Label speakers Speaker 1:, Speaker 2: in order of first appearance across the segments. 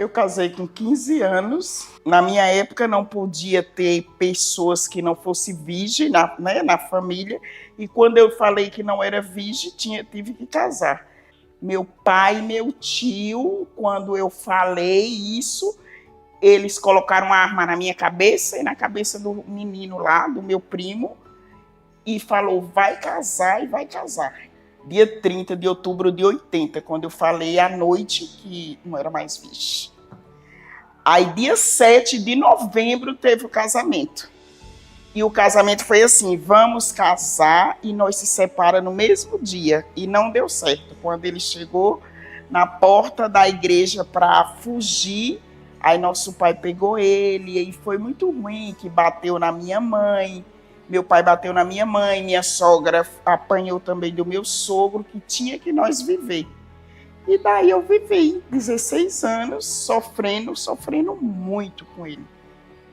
Speaker 1: Eu casei com 15 anos. Na minha época não podia ter pessoas que não fossem virgem na família. E quando eu falei que não era virgem, tive que casar. Meu pai e meu tio, quando eu falei isso, eles colocaram uma arma na minha cabeça e na cabeça do menino lá, do meu primo, e falou, vai casar e vai casar. Dia 30 de outubro de 80, quando eu falei à noite que não era mais virgem. Aí, dia 7 de novembro, teve o casamento. E o casamento foi assim, vamos casar, e nós se separamos no mesmo dia. E não deu certo. Quando ele chegou na porta da igreja para fugir, aí nosso pai pegou ele, e foi muito ruim, que bateu na minha mãe. Meu pai bateu na minha mãe, minha sogra apanhou também do meu sogro, que tinha que nós viver. E daí eu vivi 16 anos sofrendo muito com ele.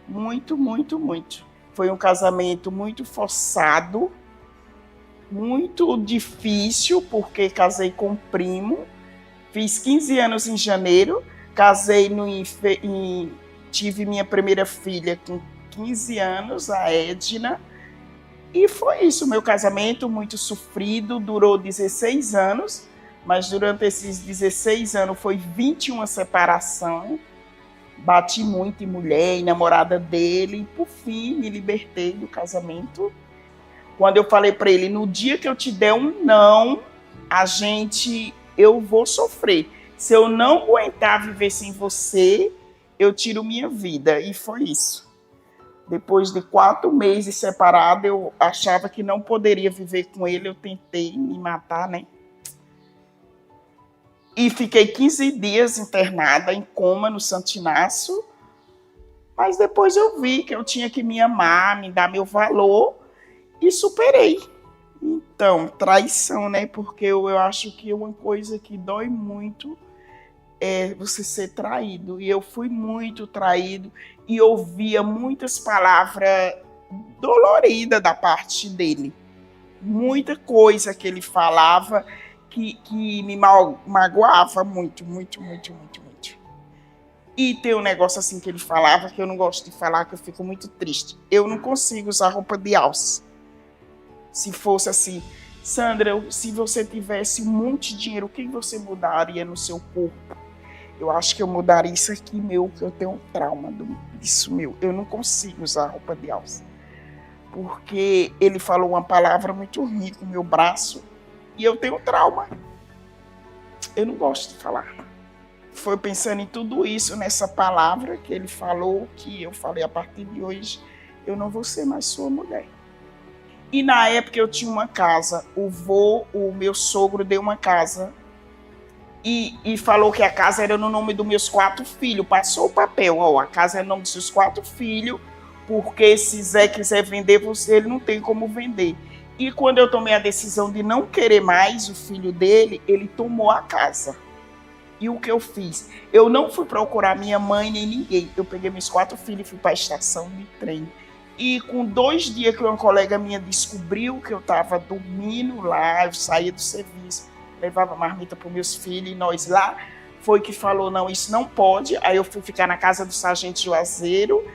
Speaker 1: Muito, muito, muito. Foi um casamento muito forçado, muito difícil, porque casei com um primo. Fiz 15 anos em janeiro, casei tive minha primeira filha com 15 anos, a Edna. E foi isso, meu casamento muito sofrido, durou 16 anos, mas durante esses 16 anos foi 21 separação. Bati muito em mulher, em namorada dele, e por fim me libertei do casamento. Quando eu falei para ele, no dia que eu te der um não, eu vou sofrer. Se eu não aguentar viver sem você, eu tiro minha vida. E foi isso. Depois de 4 meses separado, eu achava que não poderia viver com ele, eu tentei me matar, né? E fiquei 15 dias internada, em coma, no Santo Inácio. Mas depois eu vi que eu tinha que me amar, me dar meu valor, e superei. Então, traição, né? Porque eu acho que uma coisa que dói muito é você ser traído. E eu fui muito traído e ouvia muitas palavras doloridas da parte dele. Muita coisa que ele falava que me magoava muito, muito, muito, muito, muito. E tem um negócio assim que ele falava, que eu não gosto de falar, que eu fico muito triste. Eu não consigo usar roupa de alça. Se fosse assim, Sandra, se você tivesse um monte de dinheiro, o que você mudaria no seu corpo? Eu acho que eu mudaria isso aqui, que eu tenho um trauma disso, meu. Eu não consigo usar roupa de alça. Porque ele falou uma palavra muito ruim com o meu braço, e eu tenho trauma. Eu não gosto de falar. Foi pensando em tudo isso, nessa palavra que ele falou, que eu falei a partir de hoje, eu não vou ser mais sua mulher. E na época eu tinha uma casa, o meu sogro deu uma casa e falou que a casa era no nome dos meus 4 filhos, passou o papel, ó, a casa é no nome dos seus 4 filhos, porque se Zé quiser vender você, ele não tem como vender. E quando eu tomei a decisão de não querer mais o filho dele, ele tomou a casa. E o que eu fiz? Eu não fui procurar minha mãe nem ninguém. Eu peguei meus 4 filhos e fui para a estação de trem. E com 2 dias que uma colega minha descobriu que eu estava dormindo lá, eu saía do serviço, levava marmita para os meus filhos e nós lá, foi que falou, não, isso não pode. Aí eu fui ficar na casa do sargento Juazeiro,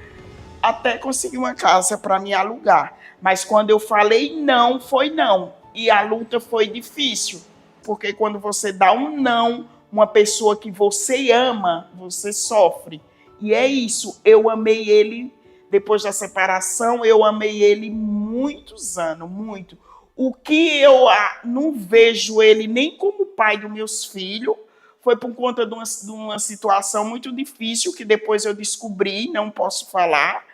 Speaker 1: até conseguir uma casa para me alugar. Mas quando eu falei não, foi não. E a luta foi difícil, porque quando você dá um não, uma pessoa que você ama, você sofre. E é isso, eu amei ele, depois da separação, eu amei ele muitos anos, muito. O que eu não vejo ele nem como pai dos meus filhos, foi por conta de uma situação muito difícil, que depois eu descobri, não posso falar.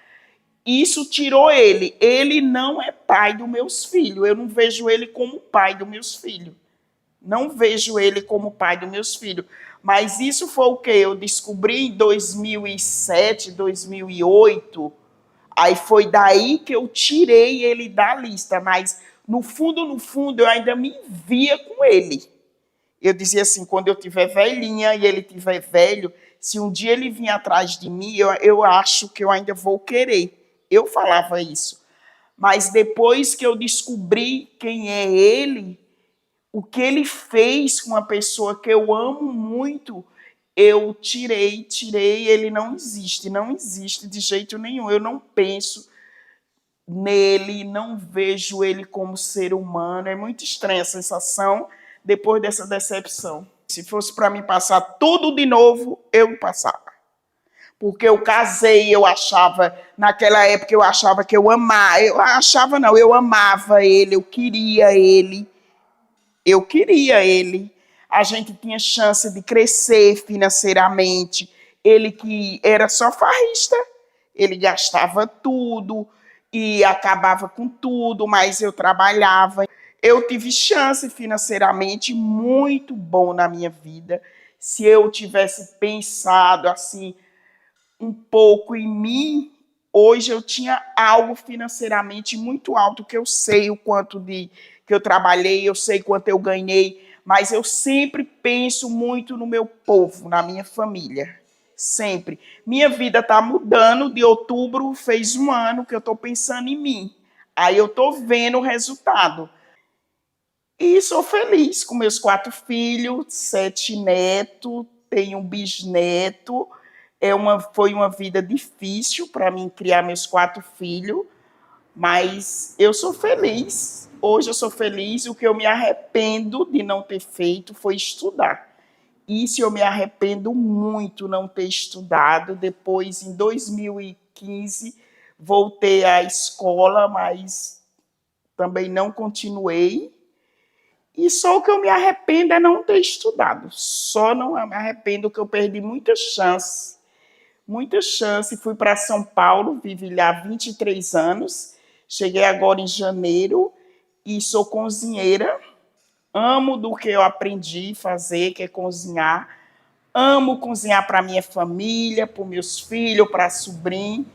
Speaker 1: Isso tirou ele. Ele não é pai dos meus filhos. Eu não vejo ele como pai dos meus filhos. Não vejo ele como pai dos meus filhos. Mas isso foi o que eu descobri em 2007, 2008. Aí foi daí que eu tirei ele da lista. Mas, no fundo, eu ainda me via com ele. Eu dizia assim, quando eu tiver velhinha e ele tiver velho, se um dia ele vir atrás de mim, eu acho que eu ainda vou querer. Eu falava isso. Mas depois que eu descobri quem é ele, o que ele fez com uma pessoa que eu amo muito, Eu tirei, ele não existe de jeito nenhum. Eu não penso nele, não vejo ele como ser humano. É muito estranha a sensação depois dessa decepção. Se fosse para mim passar tudo de novo, eu passava. Porque eu casei, eu achava, naquela época eu achava que eu amava, eu amava ele, eu queria ele. A gente tinha chance de crescer financeiramente. Ele que era só farrista, ele gastava tudo e acabava com tudo, mas eu trabalhava. Eu tive chance financeiramente muito bom na minha vida. Se eu tivesse pensado assim um pouco em mim, hoje eu tinha algo financeiramente muito alto, que eu sei o quanto de que eu trabalhei, eu sei quanto eu ganhei, mas eu sempre penso muito no meu povo, na minha família. Sempre. Minha vida está mudando, de outubro fez 1 ano que eu estou pensando em mim. Aí eu estou vendo o resultado. E sou feliz com meus 4 filhos, 7 netos, tenho um bisneto. Foi uma vida difícil para mim criar meus 4 filhos, mas eu sou feliz. Hoje eu sou feliz. O que eu me arrependo de não ter feito foi estudar. Isso eu me arrependo muito não ter estudado. Depois, em 2015, voltei à escola, mas também não continuei. E só o que eu me arrependo é não ter estudado. Só não me arrependo que eu perdi muita chance. Muita chance. Fui para São Paulo, vivi lá há 23 anos. Cheguei agora em janeiro e sou cozinheira. Amo do que eu aprendi a fazer, que é cozinhar. Amo cozinhar para minha família, para meus filhos, para sobrinho.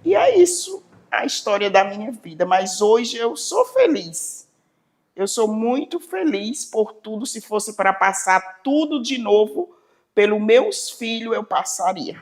Speaker 1: E é isso, a história da minha vida. Mas hoje eu sou feliz. Eu sou muito feliz por tudo. Se fosse para passar tudo de novo, pelos meus filhos, eu passaria.